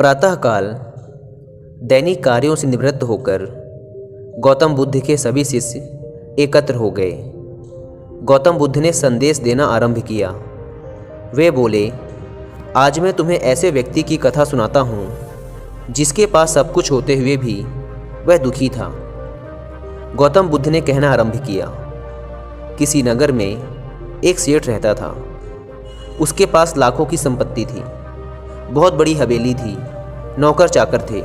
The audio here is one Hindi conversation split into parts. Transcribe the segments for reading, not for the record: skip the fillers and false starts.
प्रातःकाल दैनिक कार्यों से निवृत्त होकर गौतम बुद्ध के सभी शिष्य एकत्र हो गए। गौतम बुद्ध ने संदेश देना आरंभ किया। वे बोले, आज मैं तुम्हें ऐसे व्यक्ति की कथा सुनाता हूँ जिसके पास सब कुछ होते हुए भी वह दुखी था। गौतम बुद्ध ने कहना आरंभ किया। किसी नगर में एक सेठ रहता था। उसके पास लाखों की संपत्ति थी, बहुत बड़ी हवेली थी, नौकर चाकर थे।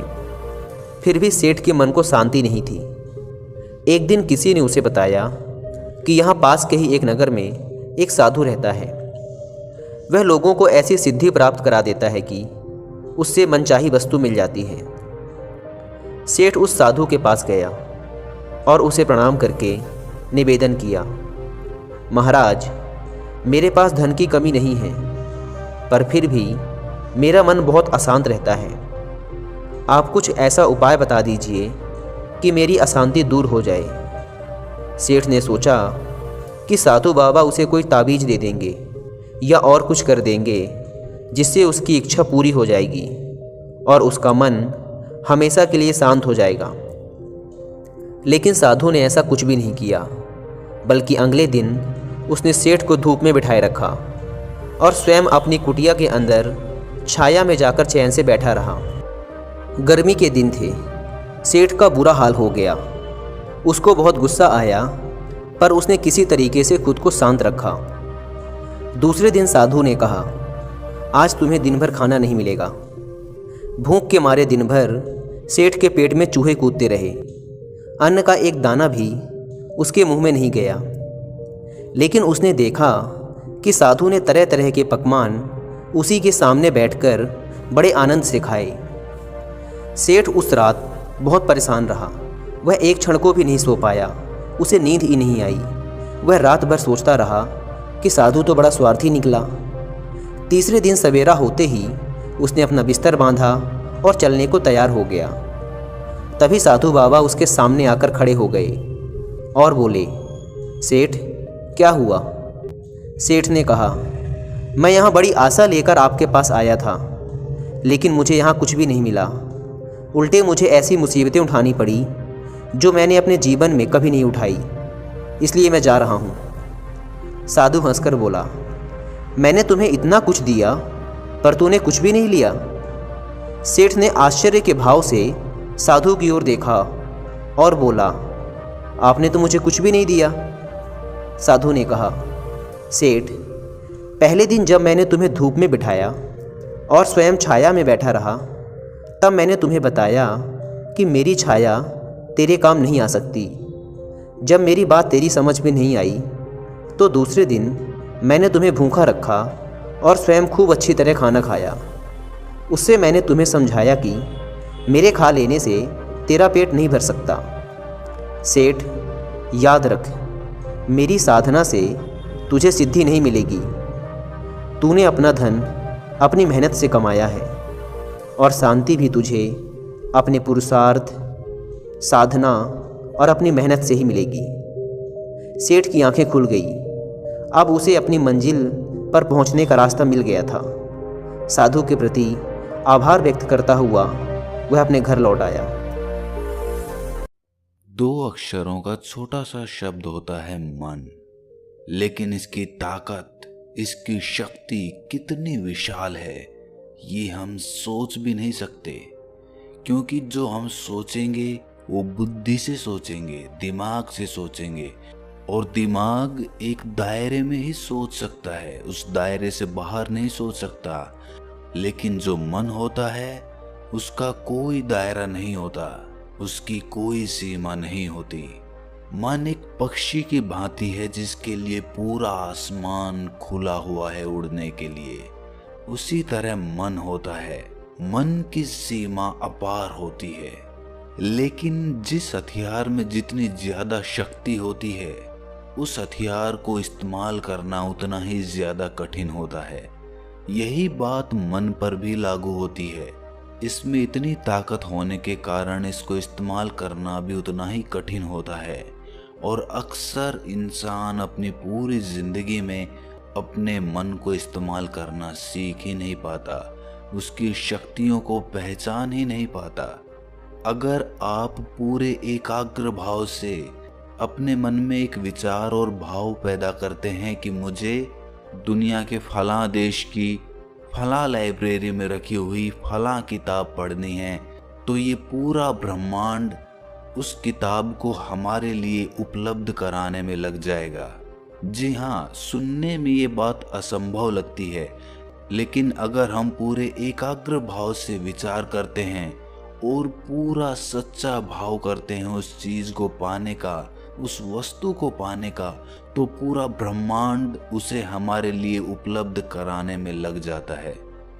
फिर भी सेठ के मन को शांति नहीं थी। एक दिन किसी ने उसे बताया कि यहाँ पास के ही एक नगर में एक साधु रहता है। वह लोगों को ऐसी सिद्धि प्राप्त करा देता है कि उससे मनचाही वस्तु मिल जाती है। सेठ उस साधु के पास गया और उसे प्रणाम करके निवेदन किया, महाराज, मेरे पास धन की कमी नहीं है, पर फिर भी मेरा मन बहुत अशांत रहता है। आप कुछ ऐसा उपाय बता दीजिए कि मेरी अशांति दूर हो जाए। सेठ ने सोचा कि साधु बाबा उसे कोई ताबीज दे देंगे या और कुछ कर देंगे जिससे उसकी इच्छा पूरी हो जाएगी और उसका मन हमेशा के लिए शांत हो जाएगा। लेकिन साधु ने ऐसा कुछ भी नहीं किया, बल्कि अगले दिन उसने सेठ को धूप में बिठाए रखा और स्वयं अपनी कुटिया के अंदर छाया में जाकर चैन से बैठा रहा। गर्मी के दिन थे। सेठ का बुरा हाल हो गया। उसको बहुत गुस्सा आया, पर उसने किसी तरीके से खुद को शांत रखा। दूसरे दिन साधु ने कहा, आज तुम्हें दिन भर खाना नहीं मिलेगा। भूख के मारे दिन भर सेठ के पेट में चूहे कूदते रहे। अन्न का एक दाना भी उसके मुंह में नहीं गया। लेकिन उसने देखा कि साधु ने तरह तरह के पकवान उसी के सामने बैठकर बड़े आनंद से खाए। सेठ उस रात बहुत परेशान रहा। वह एक क्षण को भी नहीं सो पाया। उसे नींद ही नहीं आई। वह रात भर सोचता रहा कि साधु तो बड़ा स्वार्थी निकला। तीसरे दिन सवेरा होते ही उसने अपना बिस्तर बांधा और चलने को तैयार हो गया। तभी साधु बाबा उसके सामने आकर खड़े हो गए और बोले, सेठ, क्या हुआ? सेठ ने कहा, मैं यहाँ बड़ी आशा लेकर आपके पास आया था, लेकिन मुझे यहाँ कुछ भी नहीं मिला। उल्टे मुझे ऐसी मुसीबतें उठानी पड़ी जो मैंने अपने जीवन में कभी नहीं उठाई, इसलिए मैं जा रहा हूँ। साधु हंसकर बोला, मैंने तुम्हें इतना कुछ दिया, पर तूने कुछ भी नहीं लिया। सेठ ने आश्चर्य के भाव से साधु की ओर देखा और बोला, आपने तो मुझे कुछ भी नहीं दिया। साधु ने कहा, सेठ, पहले दिन जब मैंने तुम्हें धूप में बिठाया और स्वयं छाया में बैठा रहा, तब मैंने तुम्हें बताया कि मेरी छाया तेरे काम नहीं आ सकती। जब मेरी बात तेरी समझ में नहीं आई, तो दूसरे दिन मैंने तुम्हें भूखा रखा और स्वयं खूब अच्छी तरह खाना खाया। उससे मैंने तुम्हें समझाया कि मेरे खा लेने से तेरा पेट नहीं भर सकता। सेठ, याद रख, मेरी साधना से तुझे सिद्धि नहीं मिलेगी। तूने अपना धन अपनी मेहनत से कमाया है और शांति भी तुझे अपने पुरुषार्थ, साधना और अपनी मेहनत से ही मिलेगी। सेठ की आंखें खुल गई। अब उसे अपनी मंजिल पर पहुंचने का रास्ता मिल गया था। साधु के प्रति आभार व्यक्त करता हुआ वह अपने घर लौट आया। 2 अक्षरों का छोटा सा शब्द होता है मन, लेकिन इसकी ताकत, इसकी शक्ति कितनी विशाल है ये हम सोच भी नहीं सकते। क्योंकि जो हम सोचेंगे वो बुद्धि से सोचेंगे, दिमाग से सोचेंगे, और दिमाग एक दायरे में ही सोच सकता है, उस दायरे से बाहर नहीं सोच सकता। लेकिन जो मन होता है उसका कोई दायरा नहीं होता, उसकी कोई सीमा नहीं होती। मन एक पक्षी की भांति है जिसके लिए पूरा आसमान खुला हुआ है उड़ने के लिए। उसी तरह मन होता है। मन की सीमा अपार होती है, लेकिन जिस हथियार में जितनी ज्यादा शक्ति होती है, उस हथियार को इस्तेमाल करना उतना ही ज्यादा कठिन होता है। यही बात मन पर भी लागू होती है। इसमें इतनी ताकत होने के कारण इसको इस्तेमाल करना भी उतना ही कठिन होता है। और अक्सर इंसान अपनी पूरी जिंदगी में अपने मन को इस्तेमाल करना सीख ही नहीं पाता। उसकी शक्तियों को पहचान ही नहीं पाता। अगर आप पूरे एकाग्र भाव से अपने मन में एक विचार और भाव पैदा करते हैं कि मुझे दुनिया के फलां देश की फलां लाइब्रेरी में रखी हुई फलां किताब पढ़नी है, तो ये पूरा ब्रह्मांड उस किताब को हमारे लिए उपलब्ध कराने में लग जाएगा। जी हाँ, सुनने में ये बात असंभव लगती है, लेकिन अगर हम पूरे एकाग्र भाव से विचार करते हैं और पूरा सच्चा भाव करते हैं उस चीज को पाने का, उस वस्तु को पाने का, तो पूरा ब्रह्मांड उसे हमारे लिए उपलब्ध कराने में लग जाता है।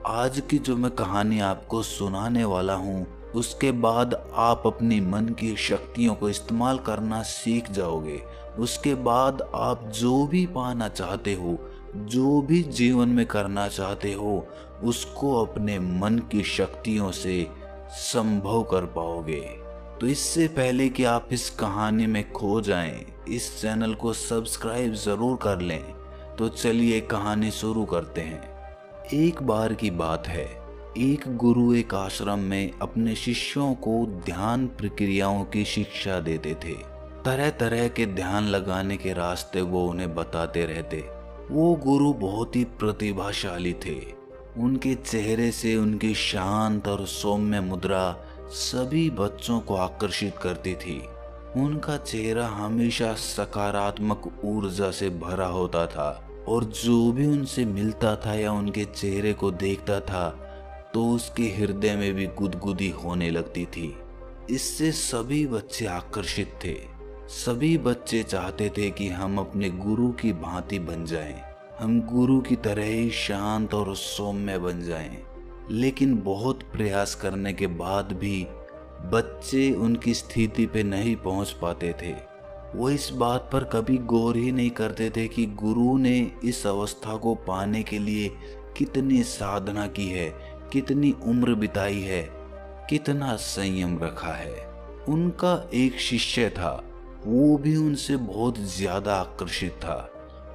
आज की जो मैं कहानी आपको सुनाने वाला हूँ, उसके बाद आप अपनी मन की शक्तियों को इस्तेमाल करना सीख जाओगे। उसके बाद आप जो भी पाना चाहते हो, जो भी जीवन में करना चाहते हो, उसको अपने मन की शक्तियों से संभव कर पाओगे। तो इससे पहले कि आप इस कहानी में खो जाएं, इस चैनल को सब्सक्राइब जरूर कर लें। तो चलिए कहानी शुरू करते हैं। एक बार की बात है, एक गुरु एक आश्रम में अपने शिष्यों को ध्यान प्रक्रियाओं की शिक्षा देते थे। तरह तरह के ध्यान लगाने के रास्ते वो उन्हें बताते रहते। वो गुरु बहुत ही प्रतिभाशाली थे। उनके चेहरे से उनकी शांत और सौम्य मुद्रा सभी बच्चों को आकर्षित करती थी। उनका चेहरा हमेशा सकारात्मक ऊर्जा से भरा होता था और जो भी उनसे मिलता था या उनके चेहरे को देखता था तो उसके हृदय में भी गुदगुदी होने लगती थी। इससे सभी बच्चे आकर्षित थे। सभी बच्चे चाहते थे कि हम अपने गुरु की भांति बन जाएं, हम गुरु की तरह ही शांत और सौम्य बन जाएं। लेकिन बहुत प्रयास करने के बाद भी बच्चे उनकी स्थिति पे नहीं पहुंच पाते थे। वो इस बात पर कभी गौर ही नहीं करते थे कि गुरु ने इस अवस्था को पाने के लिए कितनी साधना की है, कितनी उम्र बिताई है, कितना संयम रखा है। उनका एक शिष्य था, वो भी उनसे बहुत ज्यादा आकर्षित था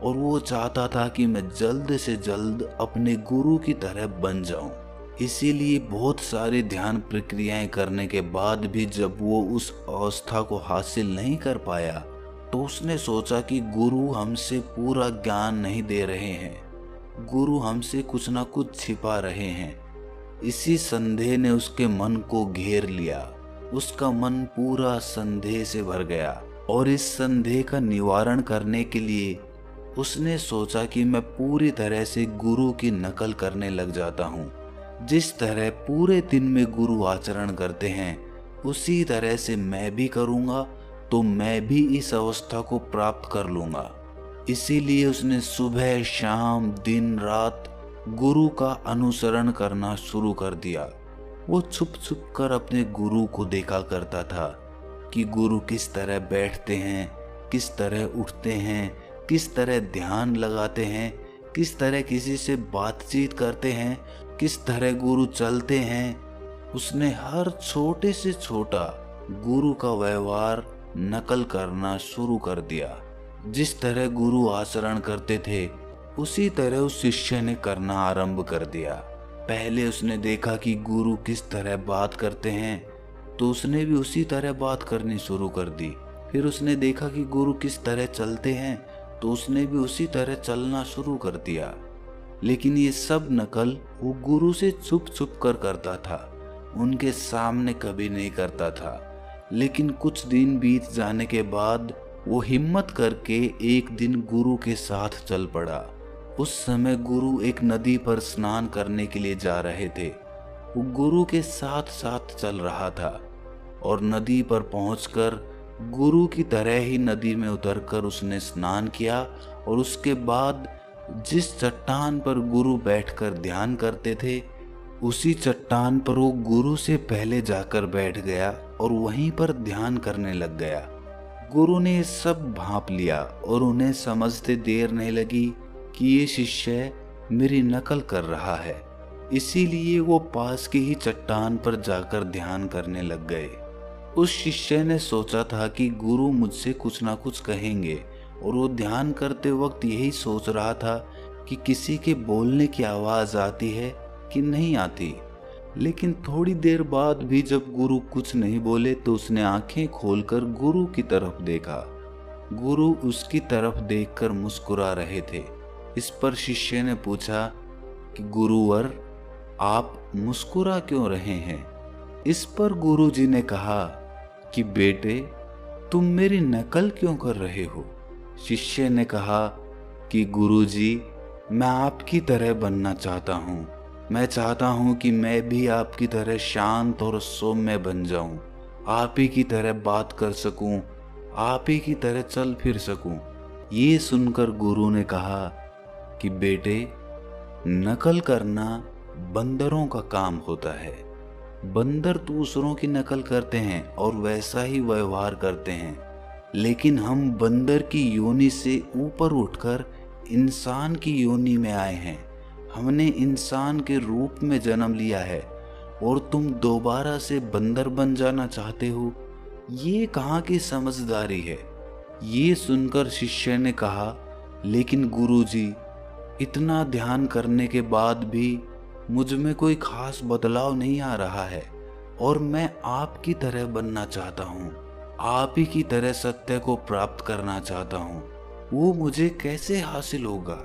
और वो चाहता था कि मैं जल्द से जल्द अपने गुरु की तरह बन जाऊं। इसीलिए बहुत सारे ध्यान प्रक्रियाएं करने के बाद भी जब वो उस अवस्था को हासिल नहीं कर पाया, तो उसने सोचा कि गुरु हमसे पूरा ज्ञान नहीं दे रहे हैं, गुरु हमसे कुछ ना कुछ छिपा रहे हैं। इसी संदेह ने उसके मन को घेर लिया। उसका मन पूरा संदेह से भर गया और इस संदेह का निवारण करने के लिए उसने सोचा कि मैं पूरी तरह से गुरु की नकल करने लग जाता हूँ। जिस तरह पूरे दिन में गुरु आचरण करते हैं, उसी तरह से मैं भी करूँगा, तो मैं भी इस अवस्था को प्राप्त कर लूँगा। इसीलिए उसने सुबह शाम दिन रात गुरु का अनुसरण करना शुरू कर दिया। वो छुप छुप कर अपने गुरु को देखा करता था कि गुरु किस तरह बैठते हैं, किस तरह उठते हैं, किस तरह ध्यान लगाते हैं, किस तरह किसी से बातचीत करते हैं, किस तरह गुरु चलते हैं। उसने हर छोटे से छोटा गुरु का व्यवहार नकल करना शुरू कर दिया। जिस तरह गुरु आचरण करते थे, उसी तरह उस शिष्य ने करना आरंभ कर दिया। पहले उसने देखा कि गुरु किस तरह बात करते हैं, तो उसने भी उसी तरह बात करनी शुरू कर दी। फिर उसने देखा कि गुरु किस तरह चलते हैं, तो उसने भी उसी तरह चलना शुरू कर दिया। लेकिन ये सब नकल वो गुरु से छुप छुप कर करता था, उनके सामने कभी नहीं करता था। लेकिन कुछ दिन बीत जाने के बाद वो हिम्मत करके एक दिन गुरु के साथ चल पड़ा। उस समय गुरु एक नदी पर स्नान करने के लिए जा रहे थे। वो गुरु के साथ साथ चल रहा था और नदी पर पहुंचकर गुरु की तरह ही नदी में उतरकर उसने स्नान किया और उसके बाद जिस चट्टान पर गुरु बैठकर ध्यान करते थे, उसी चट्टान पर वो गुरु से पहले जाकर बैठ गया और वहीं पर ध्यान करने लग गया। गुरु ने ये सब भांप लिया और उन्हें समझते देर नहीं लगी कि ये शिष्य मेरी नकल कर रहा है। इसीलिए वो पास की ही चट्टान पर जाकर ध्यान करने लग गए। उस शिष्य ने सोचा था कि गुरु मुझसे कुछ ना कुछ कहेंगे और वो ध्यान करते वक्त यही सोच रहा था कि किसी के बोलने की आवाज आती है कि नहीं आती। लेकिन थोड़ी देर बाद भी जब गुरु कुछ नहीं बोले तो उसने आंखें खोलकर गुरु की तरफ देखा। गुरु उसकी तरफ देखकर मुस्कुरा रहे थे। इस पर शिष्य ने पूछा कि गुरुवर, आप मुस्कुरा क्यों रहे हैं? इस पर गुरुजी ने कहा कि बेटे, तुम मेरी नकल क्यों कर रहे हो? शिष्य ने कहा कि गुरुजी, मैं आपकी तरह बनना चाहता हूँ। मैं चाहता हूँ कि मैं भी आपकी तरह शांत और सौम्य बन जाऊं, आप ही की तरह बात कर सकूं, आप ही की तरह चल फिर सकूं। ये सुनकर गुरु ने कहा कि बेटे, नकल करना बंदरों का काम होता है। बंदर दूसरों की नकल करते हैं और वैसा ही व्यवहार करते हैं, लेकिन हम बंदर की योनि से ऊपर उठकर इंसान की योनि में आए हैं। हमने इंसान के रूप में जन्म लिया है और तुम दोबारा से बंदर बन जाना चाहते हो? ये कहाँ की समझदारी है? ये सुनकर शिष्य ने कहा, लेकिन गुरुजी, इतना ध्यान करने के बाद भी मुझ में कोई खास बदलाव नहीं आ रहा है और मैं आपकी तरह बनना चाहता हूँ, आप ही की तरह सत्य को प्राप्त करना चाहता हूँ। वो मुझे कैसे हासिल होगा?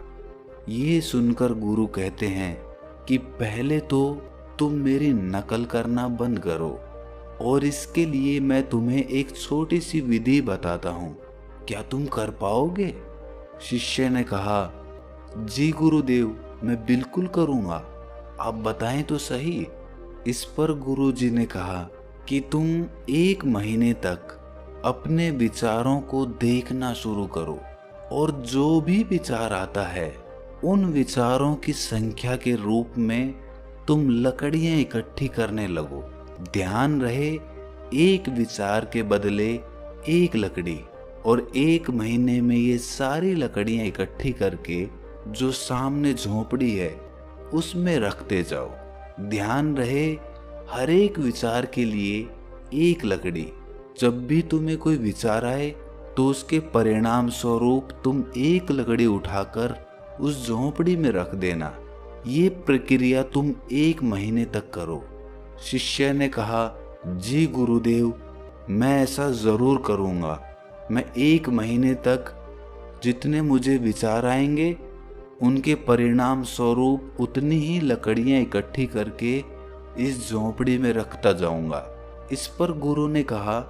ये सुनकर गुरु कहते हैं कि पहले तो तुम मेरी नकल करना बंद करो और इसके लिए मैं तुम्हें एक छोटी सी विधि बताता हूँ। क्या तुम कर पाओगे? शिष्य ने कहा, जी गुरुदेव, मैं बिल्कुल करूँगा, आप बताएं तो सही। इस पर गुरुजी ने कहा कि तुम 1 महीने तक अपने विचारों को देखना शुरू करो और जो भी विचार आता है उन विचारों की संख्या के रूप में तुम लकड़ियां इकट्ठी करने लगो। ध्यान रहे, एक विचार के बदले 1 लकड़ी, और 1 महीने में ये सारी लकड़ियां इकट्ठी करके जो सामने झोपड़ी है उसमें रखते जाओ। ध्यान रहे, हर एक विचार के लिए 1 लकड़ी। जब भी तुम्हें कोई विचार आए तो उसके परिणाम स्वरूप तुम 1 लकड़ी उठाकर उस झोपड़ी में रख देना। ये प्रक्रिया तुम 1 महीने तक करो। शिष्य ने कहा, जी गुरुदेव, मैं ऐसा जरूर करूँगा। मैं 1 महीने तक जितने मुझे विचार आएंगे उनके परिणाम स्वरूप उतनी ही लकड़ियां इकट्ठी करके इस झोपड़ी में रखता जाऊंगा। इस पर गुरु ने कहा,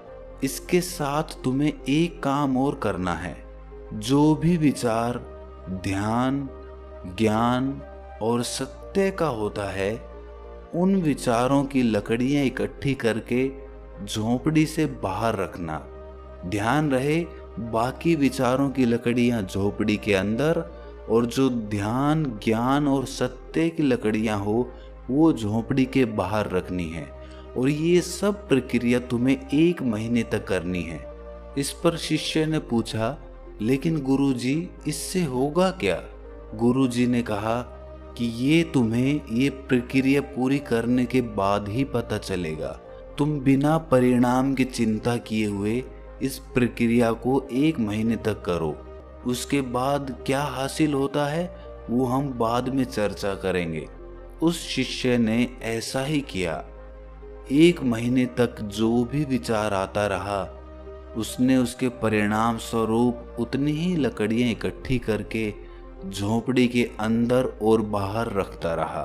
इसके साथ तुम्हें एक काम और करना है। जो भी विचार ध्यान, ज्ञान और सत्य का होता है, उन विचारों की लकड़ियां इकट्ठी करके झोपड़ी से बाहर रखना। ध्यान रहे, बाकी विचारों की लकड़ियां झोपड़ी के अंदर और जो ध्यान, ज्ञान और सत्य की लकड़ियां हो वो झोपड़ी के बाहर रखनी है। और ये सब प्रक्रिया तुम्हें 1 महीने तक करनी है। इस पर शिष्य ने पूछा, लेकिन गुरुजी, इससे होगा क्या? गुरुजी ने कहा कि ये तुम्हें ये प्रक्रिया पूरी करने के बाद ही पता चलेगा। तुम बिना परिणाम की चिंता किए हुए इस प्रक्रिया को 1 महीने तक करो। उसके बाद क्या हासिल होता है वो हम बाद में चर्चा करेंगे। उस शिष्य ने ऐसा ही किया। 1 महीने तक जो भी विचार आता रहा उसने उसके परिणाम स्वरूप उतनी ही लकड़ियां इकट्ठी करके झोपड़ी के अंदर और बाहर रखता रहा।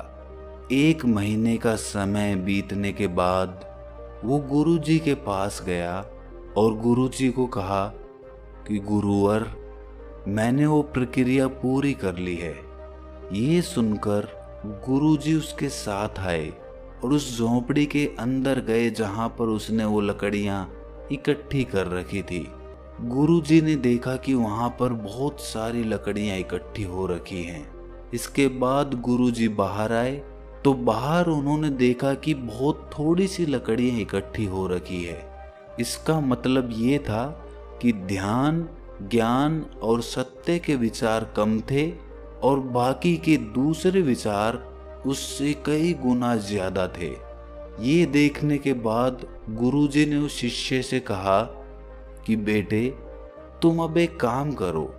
1 महीने का समय बीतने के बाद वो गुरुजी के पास गया और गुरुजी को कहा कि गुरुवर, मैंने वो प्रक्रिया पूरी कर ली है। ये सुनकर गुरुजी उसके साथ आए और उस झोपड़ी के अंदर गए जहां पर उसने वो लकड़ियां इकट्ठी कर रखी थी। गुरुजी ने देखा कि वहां पर बहुत सारी लकड़ियां इकट्ठी हो रखी हैं। इसके बाद गुरुजी बाहर आए तो बाहर उन्होंने देखा कि बहुत थोड़ी सी लकड़ियां इकट्ठी हो रखी है। इसका मतलब ये था कि ध्यान, ज्ञान और सत्य के विचार कम थे और बाकी के दूसरे विचार उससे कई गुना ज्यादा थे। ये देखने के बाद गुरुजी ने उस शिष्य से कहा कि बेटे, तुम अब एक काम करो,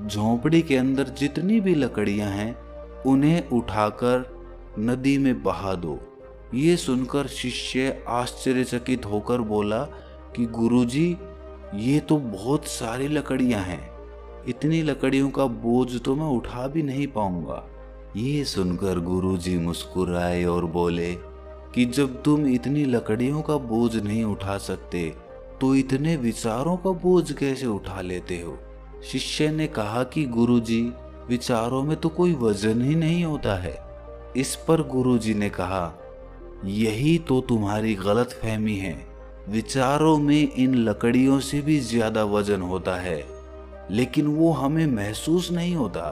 झोपड़ी के अंदर जितनी भी लकड़ियां हैं उन्हें उठाकर नदी में बहा दो। ये सुनकर शिष्य आश्चर्यचकित होकर बोला कि गुरुजी, ये तो बहुत सारी लकड़ियां हैं, इतनी लकड़ियों का बोझ तो मैं उठा भी नहीं पाऊंगा। ये सुनकर गुरुजी मुस्कुराए और बोले कि जब तुम इतनी लकड़ियों का बोझ नहीं उठा सकते तो इतने विचारों का बोझ कैसे उठा लेते हो। शिष्य ने कहा कि गुरुजी, विचारों में तो कोई वजन ही नहीं होता है। इस पर गुरुजी ने कहा, यही तो तुम्हारी गलतफहमी है। विचारों में इन लकड़ियों से भी ज्यादा वजन होता है, लेकिन वो हमें महसूस नहीं होता,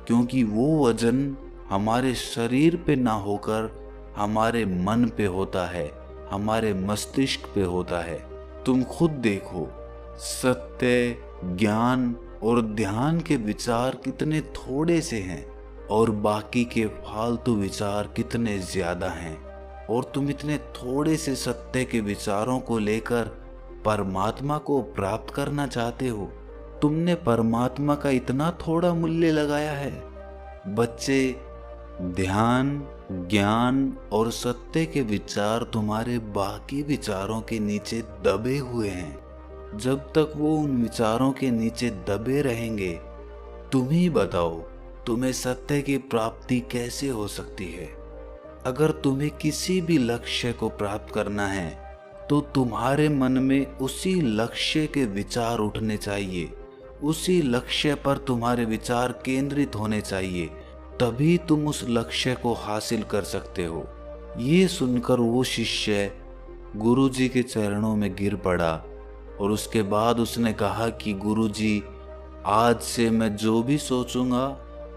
क्योंकि वो वजन हमारे शरीर पे ना होकर हमारे मन पे होता है, हमारे मस्तिष्क पे होता है। तुम खुद देखो, सत्य, ज्ञान और ध्यान के विचार कितने थोड़े से हैं और बाकी के फालतू विचार कितने ज्यादा हैं, और तुम इतने थोड़े से सत्य के विचारों को लेकर परमात्मा को प्राप्त करना चाहते हो। तुमने परमात्मा का इतना थोड़ा मूल्य लगाया है। बच्चे, ध्यान, ज्ञान और सत्य के विचार तुम्हारे बाकी विचारों के नीचे दबे हुए हैं। जब तक वो उन विचारों के नीचे दबे रहेंगे, तुम ही बताओ तुम्हें सत्य की प्राप्ति कैसे हो सकती है। अगर तुम्हें किसी भी लक्ष्य को प्राप्त करना है तो तुम्हारे मन में उसी लक्ष्य के विचार उठने चाहिए, उसी लक्ष्य पर तुम्हारे विचार केंद्रित होने चाहिए, तभी तुम उस लक्ष्य को हासिल कर सकते हो। ये सुनकर वो शिष्य गुरुजी के चरणों में गिर पड़ा और उसके बाद उसने कहा कि गुरुजी, आज से मैं जो भी सोचूंगा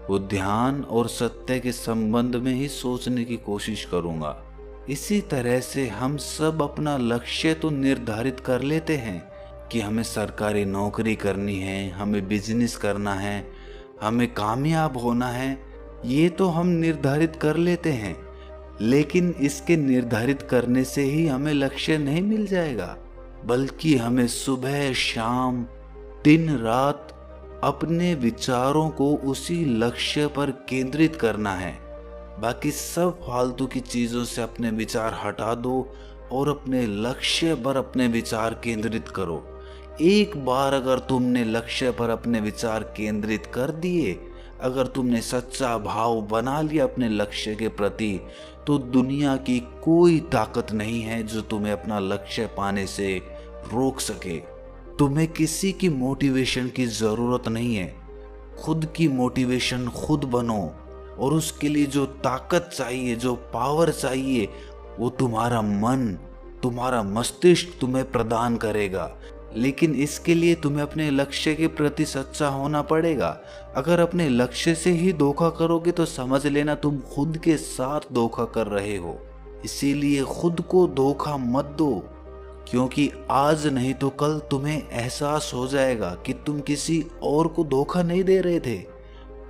वो ध्यान और सत्य के संबंध में ही सोचने की कोशिश करूंगा। इसी तरह से हम सब अपना लक्ष्य तो निर्धारित कर लेते हैं कि हमें सरकारी नौकरी करनी है, हमें बिजनेस करना है, हमें कामयाब होना है। ये तो हम निर्धारित कर लेते हैं, लेकिन इसके निर्धारित करने से ही हमें लक्ष्य नहीं मिल जाएगा, बल्कि हमें सुबह शाम दिन रात अपने विचारों को उसी लक्ष्य पर केंद्रित करना है। बाकी सब फालतू की चीजों से अपने विचार हटा दो और अपने लक्ष्य पर अपने विचार केंद्रित करो। एक बार अगर तुमने लक्ष्य पर अपने विचार केंद्रित कर दिए, अगर तुमने सच्चा भाव बना लिया अपने लक्ष्य के प्रति, तो दुनिया की कोई ताकत नहीं है जो तुम्हें अपना लक्ष्य पाने से रोक सके। तुम्हें किसी की मोटिवेशन की जरूरत नहीं है, खुद की मोटिवेशन खुद बनो, और उसके लिए जो ताकत चाहिए, जो पावर चाहिए, वो तुम्हारा मन, तुम्हारा मस्तिष्क तुम्हें प्रदान करेगा। लेकिन इसके लिए तुम्हें अपने लक्ष्य के प्रति सच्चा होना पड़ेगा। अगर अपने लक्ष्य से ही धोखा करोगे तो समझ लेना तुम खुद के साथ धोखा कर रहे हो। इसीलिए खुद को धोखा मत दो, क्योंकि आज नहीं तो कल तुम्हें एहसास हो जाएगा कि तुम किसी और को धोखा नहीं दे रहे थे,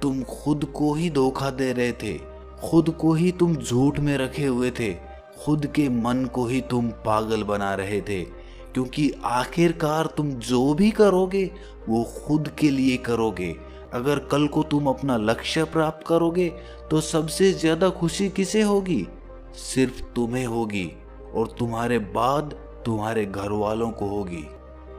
तुम खुद को ही धोखा दे रहे थे। खुद को ही तुम झूठ में रखे हुए थे, खुद के मन को ही तुम पागल बना रहे थे। क्योंकि आखिरकार तुम जो भी करोगे वो खुद के लिए करोगे। अगर कल को तुम अपना लक्ष्य प्राप्त करोगे तो सबसे ज्यादा खुशी किसे होगी? सिर्फ तुम्हें होगी, और तुम्हारे बाद तुम्हारे घर वालों को होगी।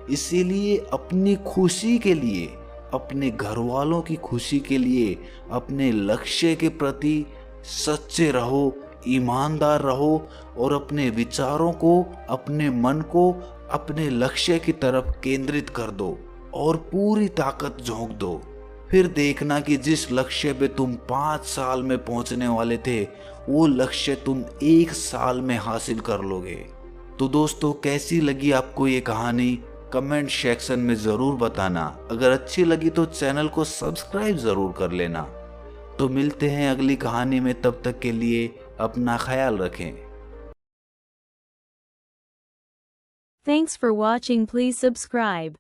इसीलिए अपनी खुशी के लिए, अपने घर वालों की खुशी के लिए अपने लक्ष्य के प्रति सच्चे रहो, ईमानदार रहो, और अपने विचारों को, अपने मन को अपने लक्ष्य की तरफ केंद्रित कर दो और पूरी ताकत झोंक दो। फिर देखना कि जिस लक्ष्य पे तुम 5 साल में पहुंचने वाले थे, वो लक्ष्य तुम 1 साल में हासिल कर लोगे। तो दोस्तों, कैसी लगी आपको ये कहानी? कमेंट सेक्शन में ज़रूर बताना। अगर अच्छी लगी तो चैनल को सब्सक्राइब ज़रूर कर लेना। तो मिलते हैं अगली कहानी में, तब तक के लिए अपना ख्याल रखें। Thanks for watching. Please subscribe.